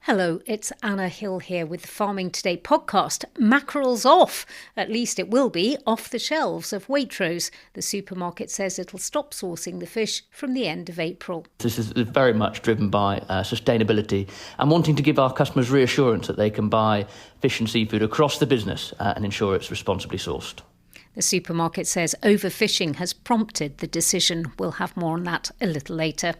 Hello, it's Anna Hill here with the Farming Today podcast. Mackerel's off. At least it will be off the shelves of Waitrose. The supermarket says it'll stop sourcing the fish from the end of April. This is very much driven by sustainability and wanting to give our customers reassurance that they can buy fish and seafood across the business and ensure it's responsibly sourced. The supermarket says overfishing has prompted the decision. We'll have more on that a little later.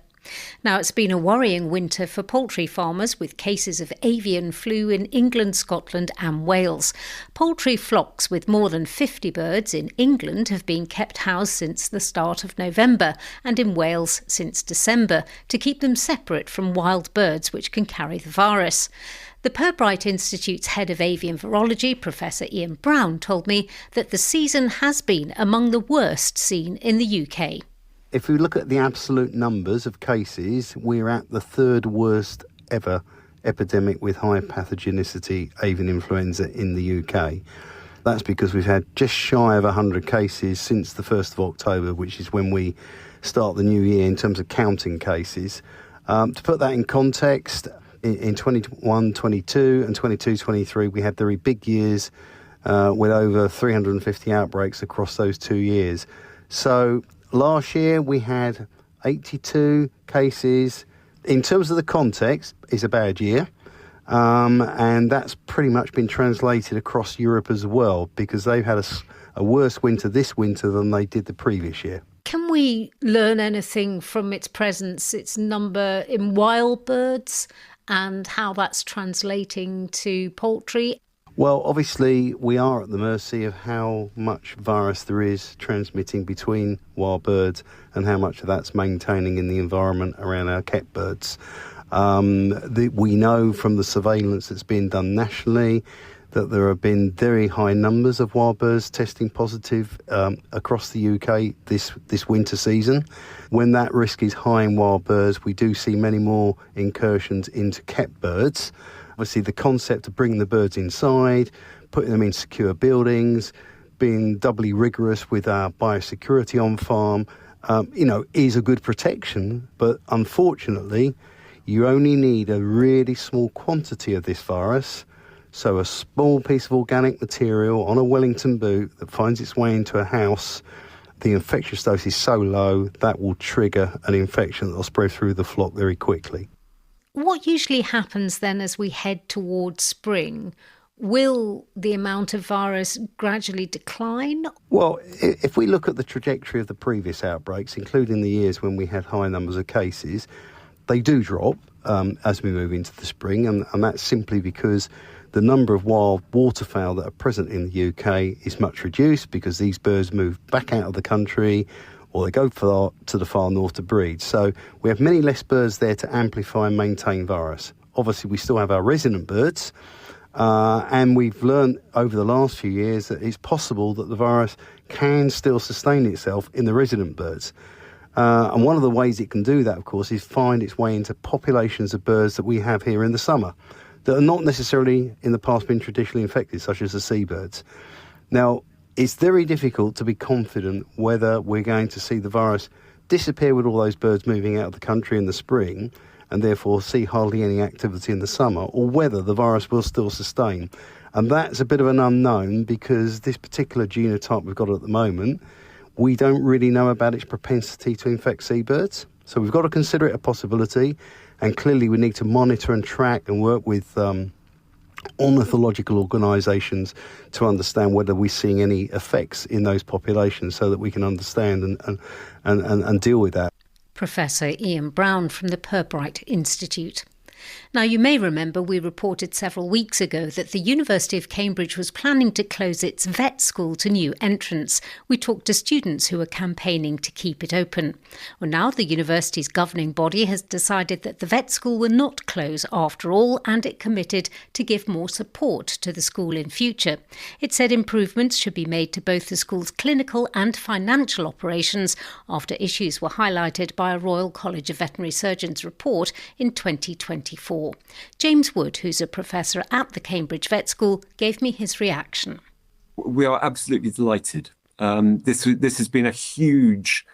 Now, it's been a worrying winter for poultry farmers with cases of avian flu in England, Scotland and Wales. Poultry flocks with more than 50 birds in England have been kept housed since the start of November and in Wales since December to keep them separate from wild birds which can carry the virus. The Pirbright Institute's head of avian virology, Professor Ian Brown, told me that the season has been among the worst seen in the UK. If we look at the absolute numbers of cases, we're at the third worst ever epidemic with high pathogenicity avian influenza in the UK. That's because we've had just shy of 100 cases since the 1st of October, which is when we start the new year in terms of counting cases. To put that in context, in 21-22 and 22-23, we had very big years with over 350 outbreaks across those 2 years. So last year we had 82 cases. In terms of the context, it's a bad year. And that's pretty much been translated across Europe as well, because they've had a worse winter this winter than they did the previous year. Can we learn anything from its presence, its number in wild birds, and how that's translating to poultry? Well, obviously, we are at the mercy of how much virus there is transmitting between wild birds and how much of that's maintaining in the environment around our kept birds. We know from the surveillance that's been done nationally that there have been very high numbers of wild birds testing positive across the UK this winter season. When that risk is high in wild birds, we do see many more incursions into kept birds. Obviously, the concept of bringing the birds inside, putting them in secure buildings, being doubly rigorous with our biosecurity on farm, is a good protection. But unfortunately, you only need a really small quantity of this virus. So a small piece of organic material on a Wellington boot that finds its way into a house, the infectious dose is so low that will trigger an infection that will spread through the flock very quickly. What usually happens then as we head towards spring? Will the amount of virus gradually decline? Well, if we look at the trajectory of the previous outbreaks, including the years when we had high numbers of cases, they do drop as we move into the spring, and that's simply because the number of wild waterfowl that are present in the UK is much reduced because these birds move back out of the country or they go to the far north to breed. So we have many less birds there to amplify and maintain virus. Obviously, we still have our resident birds, and we've learned over the last few years that it's possible that the virus can still sustain itself in the resident birds. And one of the ways it can do that, of course, is find its way into populations of birds that we have here in the summer that are not necessarily in the past been traditionally infected, such as the seabirds. Now, it's very difficult to be confident whether we're going to see the virus disappear with all those birds moving out of the country in the spring and therefore see hardly any activity in the summer, or whether the virus will still sustain. And that's a bit of an unknown because this particular genotype we've got at the moment, we don't really know about its propensity to infect seabirds. So we've got to consider it a possibility, and clearly we need to monitor and track and work with ornithological organisations to understand whether we're seeing any effects in those populations so that we can understand and deal with that. Professor Ian Brown from the Pirbright Institute. Now, you may remember we reported several weeks ago that the University of Cambridge was planning to close its vet school to new entrants. We talked to students who were campaigning to keep it open. Well, now the university's governing body has decided that the vet school will not close after all, and it committed to give more support to the school in future. It said improvements should be made to both the school's clinical and financial operations after issues were highlighted by a Royal College of Veterinary Surgeons report in 2024. James Wood, who's a professor at the Cambridge Vet School, gave me his reaction. We are absolutely delighted. This has been a huge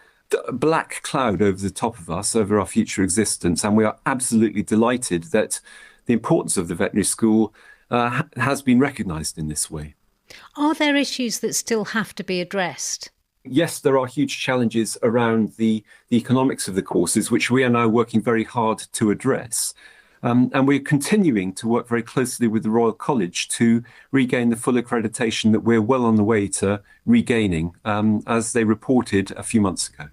black cloud over the top of us, over our future existence, and we are absolutely delighted that the importance of the veterinary school has been recognised in this way. Are there issues that still have to be addressed? Yes, there are huge challenges around the economics of the courses, which we are now working very hard to address. And we're continuing to work very closely with the Royal College to regain the full accreditation that we're well on the way to regaining, as they reported a few months ago.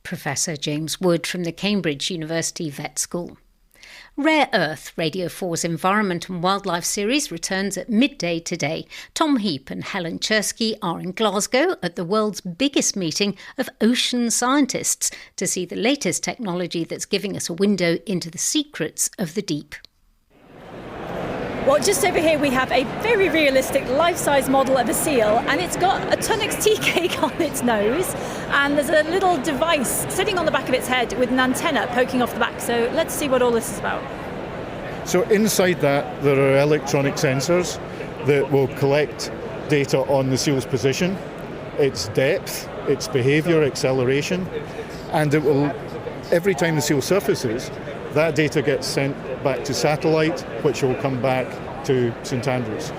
Professor James Wood from the Cambridge University Vet School. Rare Earth, Radio 4's Environment and Wildlife series, returns at midday today. Tom Heap and Helen Chersky are in Glasgow at the world's biggest meeting of ocean scientists to see the latest technology that's giving us a window into the secrets of the deep. Well, just over here we have a very realistic life-size model of a seal, and it's got a Tunnocks tea cake on its nose, and there's a little device sitting on the back of its head with an antenna poking off the back. So let's see what all this is about. So inside that there are electronic sensors that will collect data on the seal's position, its depth, its behaviour, acceleration, and it will, every time the seal surfaces, that data gets sent back to satellite, which will come back to St Andrews.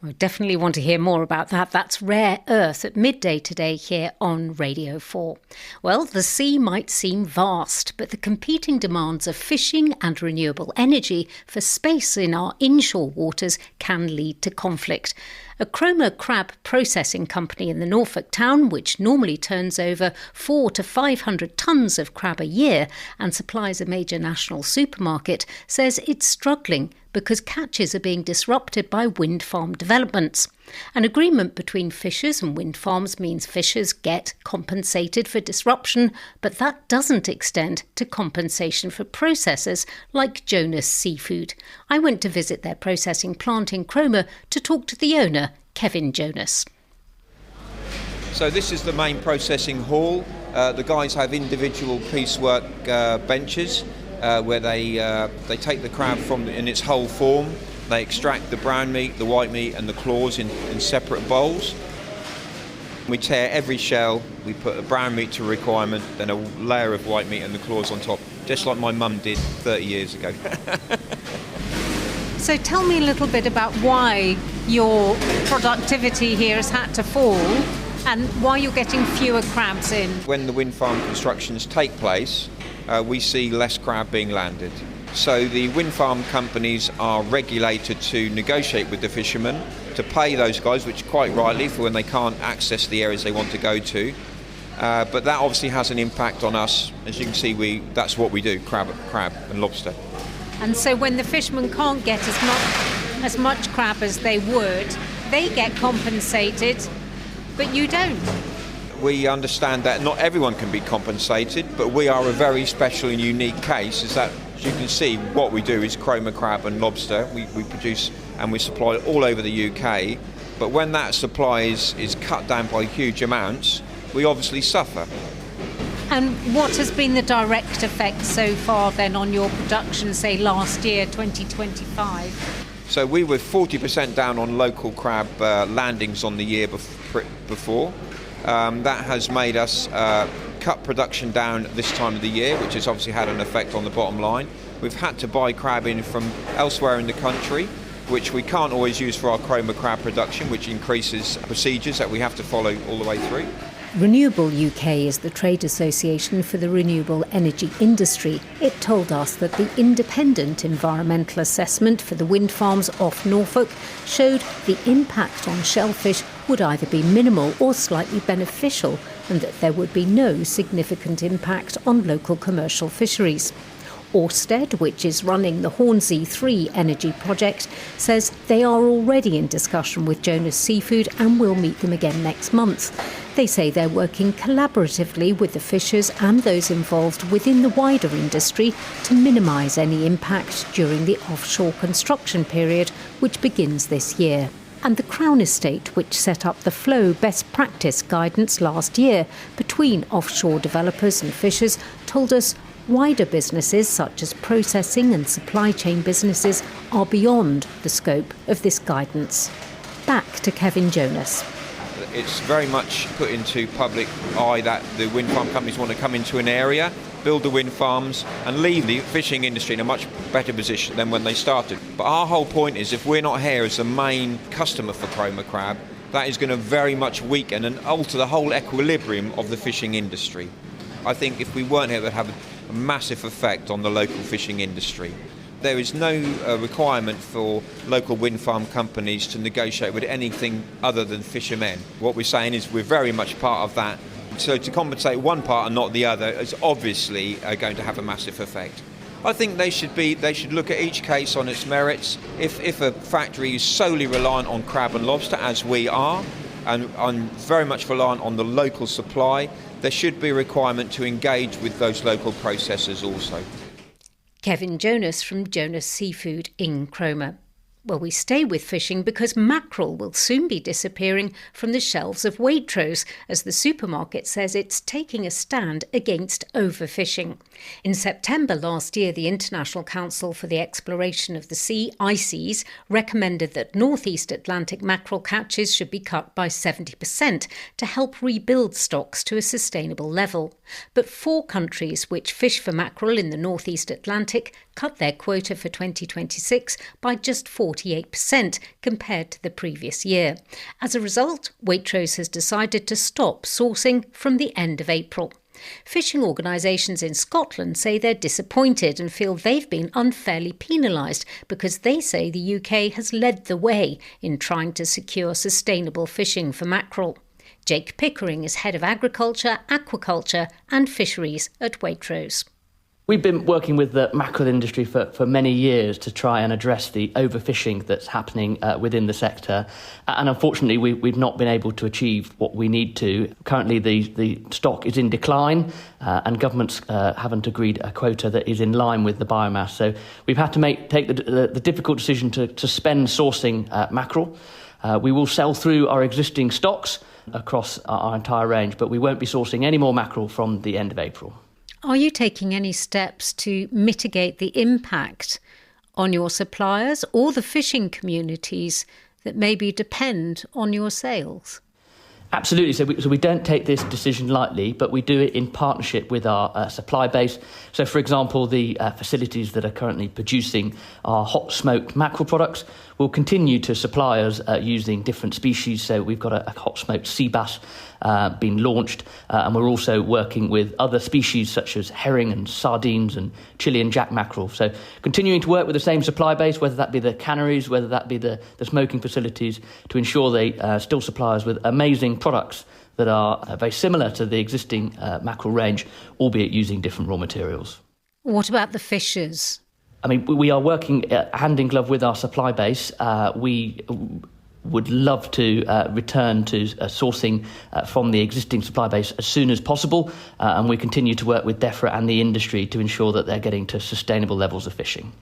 I definitely want to hear more about that. That's Rare Earth at midday today here on Radio 4. Well, the sea might seem vast, but the competing demands of fishing and renewable energy for space in our inshore waters can lead to conflict. A Cromer Crab processing company in the Norfolk town, which normally turns over 400 to 500 tonnes of crab a year and supplies a major national supermarket, says it's struggling because catches are being disrupted by wind farm developments. An agreement between fishers and wind farms means fishers get compensated for disruption, but that doesn't extend to compensation for processors like Jonas Seafood. I went to visit their processing plant in Cromer to talk to the owner, Kevin Jonas. So this is the main processing hall. The guys have individual piecework benches where they take the crab in its whole form. They extract the brown meat, the white meat and the claws in separate bowls. We tear every shell, we put the brown meat to requirement, then a layer of white meat and the claws on top, just like my mum did 30 years ago. So tell me a little bit about why your productivity here has had to fall and why you're getting fewer crabs in. When the wind farm constructions take place, we see less crab being landed. So the wind farm companies are regulated to negotiate with the fishermen to pay those guys, which quite rightly, for when they can't access the areas they want to go to. But that obviously has an impact on us. As you can see, that's what we do, crab and lobster. And so when the fishermen can't get as much crab as they would, they get compensated, but you don't. We understand that not everyone can be compensated, but we are a very special and unique case, is that, as you can see, what we do is Cromer crab and lobster. We produce and we supply all over the UK, but when that supply is cut down by huge amounts, we obviously suffer. And what has been the direct effect so far then on your production, say last year, 2025? So we were 40% down on local crab landings on the year before. That has made us cut production down this time of the year, which has obviously had an effect on the bottom line. We've had to buy crab in from elsewhere in the country, which we can't always use for our Cromer crab production, which increases procedures that we have to follow all the way through. Renewable UK is the trade association for the renewable energy industry. It told us that the independent environmental assessment for the wind farms off Norfolk showed the impact on shellfish would either be minimal or slightly beneficial, and that there would be no significant impact on local commercial fisheries. Ørsted, which is running the Hornsea 3 energy project, says they are already in discussion with Jonas Seafood and will meet them again next month. They say they're working collaboratively with the fishers and those involved within the wider industry to minimise any impact during the offshore construction period, which begins this year. And the Crown Estate, which set up the Flow best practice guidance last year between offshore developers and fishers, told us wider businesses such as processing and supply chain businesses are beyond the scope of this guidance. Back to Kevin Jonas. It's very much put into public eye that the wind farm companies want to come into an area build the wind farms and leave the fishing industry in a much better position than when they started. But our whole point is, if we're not here as the main customer for Cromer Crab, that is going to very much weaken and alter the whole equilibrium of the fishing industry. I think if we weren't here, it would have a massive effect on the local fishing industry. There is no requirement for local wind farm companies to negotiate with anything other than fishermen. What we're saying is we're very much part of that. So to compensate one part and not the other is obviously going to have a massive effect. I think they should look at each case on its merits. If a factory is solely reliant on crab and lobster, as we are, and very much reliant on the local supply, there should be a requirement to engage with those local processors also. Kevin Jonas from Jonas Seafood in Cromer. Well, we stay with fishing because mackerel will soon be disappearing from the shelves of Waitrose, as the supermarket says it's taking a stand against overfishing. In September last year, the International Council for the Exploration of the Sea, ICES, recommended that North-east Atlantic mackerel catches should be cut by 70% to help rebuild stocks to a sustainable level. But 4 countries which fish for mackerel in the North-east Atlantic cut their quota for 2026 by just 48% compared to the previous year. As a result, Waitrose has decided to stop sourcing from the end of April. Fishing organisations in Scotland say they're disappointed and feel they've been unfairly penalised because they say the UK has led the way in trying to secure sustainable fishing for mackerel. Jake Pickering is Head of Agriculture, Aquaculture and Fisheries at Waitrose. We've been working with the mackerel industry for many years to try and address the overfishing that's happening within the sector. And unfortunately, we've not been able to achieve what we need to. Currently, the stock is in decline and governments haven't agreed a quota that is in line with the biomass. So we've had to take the difficult decision to suspend sourcing mackerel. We will sell through our existing stocks across our entire range, but we won't be sourcing any more mackerel from the end of April. Are you taking any steps to mitigate the impact on your suppliers or the fishing communities that maybe depend on your sales? Absolutely. So we don't take this decision lightly, but we do it in partnership with our supply base. So, for example, the facilities that are currently producing our hot smoked mackerel products will continue to supply us using different species. So we've got a hot smoked sea bass being launched, and we're also working with other species such as herring and sardines and Chilean jack mackerel. So continuing to work with the same supply base, whether that be the canneries, whether that be the smoking facilities, to ensure they still supply us with amazing products that are very similar to the existing mackerel range, albeit using different raw materials. What about the fishers? I mean, we are working hand in glove with our supply base. We would love to return to sourcing from the existing supply base as soon as possible, and we continue to work with DEFRA and the industry to ensure that they're getting to sustainable levels of fishing.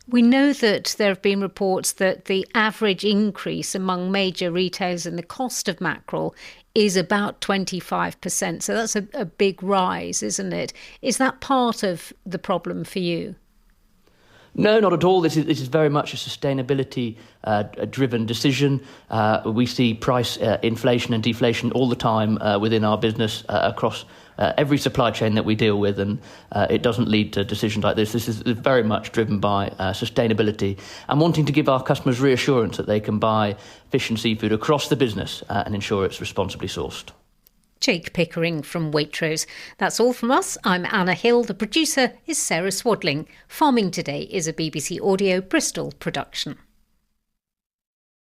We know that there have been reports that the average increase among major retailers in the cost of mackerel is about 25%. So that's a big rise, isn't it? Is that part of the problem for you? No, not at all. This is very much a sustainability driven decision. We see price inflation and deflation all the time within our business across every supply chain that we deal with, and it doesn't lead to decisions like this. This is very much driven by sustainability and wanting to give our customers reassurance that they can buy fish and seafood across the business and ensure it's responsibly sourced. Jake Pickering from Waitrose. That's all from us. I'm Anna Hill. The producer is Sarah Swadling. Farming Today is a BBC Audio Bristol production.